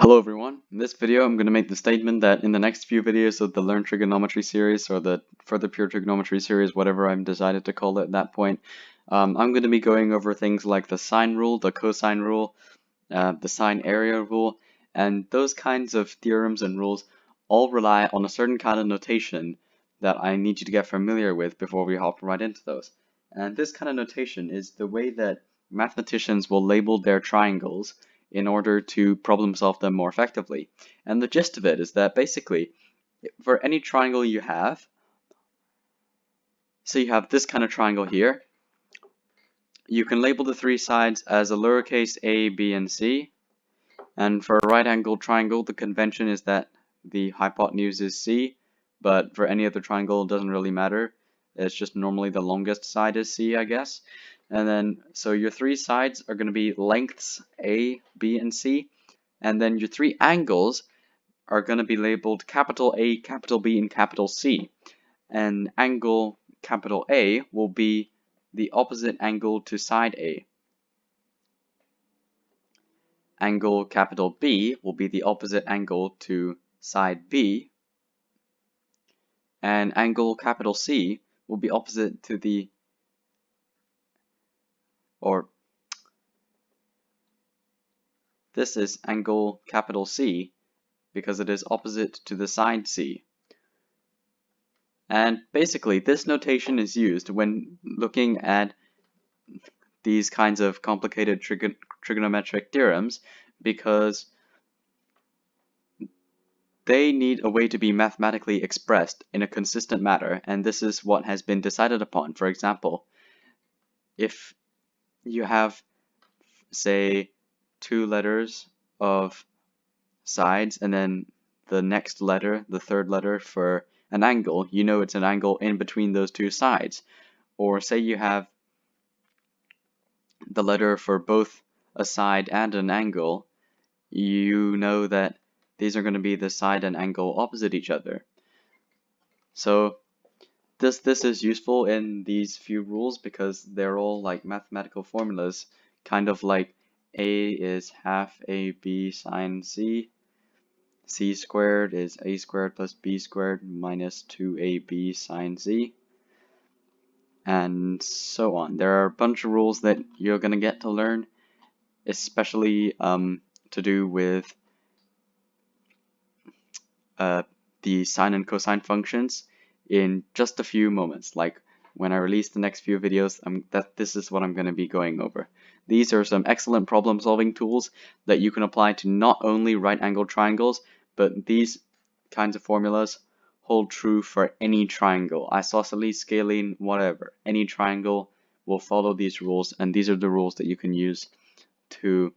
Hello everyone. In this video I'm going to make the statement that in the next few videos of the Learn Trigonometry series or the Further Pure Trigonometry series, whatever I've decided to call it at that point, I'm going to be going over things like the sine rule, the cosine rule, the sine area rule, and those kinds of theorems and rules all rely on a certain kind of notation that I need you to get familiar with before we hop right into those. And this kind of notation is the way that mathematicians will label their triangles in order to problem solve them more effectively. And the gist of it is that basically, for any triangle you have, so you have this kind of triangle here, you can label the three sides as a lowercase a, b, and c. And for a right-angled triangle, the convention is that the hypotenuse is c, but for any other triangle, it doesn't really matter. It's just normally the longest side is c, I guess. And then, so your three sides are going to be lengths A, B, and C. And then your three angles are going to be labeled capital A, capital B, and capital C. And angle capital A will be the opposite angle to side A. Angle capital B will be the opposite angle to side B. And angle capital C will be opposite to the this is angle capital C because it is opposite to the side C. And basically this notation is used when looking at these kinds of complicated trigonometric theorems because they need a way to be mathematically expressed in a consistent manner, and this is what has been decided upon. For example, if you have, say, two letters of sides and then the next letter, the third letter for an angle, you know it's an angle in between those two sides. Or say you have the letter for both a side and an angle, you know that these are going to be the side and angle opposite each other. So this is useful in these few rules because they're all like mathematical formulas, kind of like a is half ab sine c, c squared is a squared plus b squared minus 2ab sine z, and so on. There are a bunch of rules that you're going to get to learn, especially to do with the sine and cosine functions in just a few moments. Like when I release the next few videos, this is what I'm going to be going over. These are some excellent problem solving tools that you can apply to not only right angled triangles, but these kinds of formulas hold true for any triangle, isosceles, scalene, whatever. Any triangle will follow these rules, and these are the rules that you can use to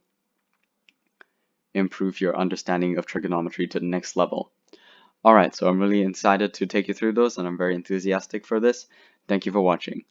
improve your understanding of trigonometry to the next level. Alright, so I'm really excited to take you through those, and I'm very enthusiastic for this. Thank you for watching.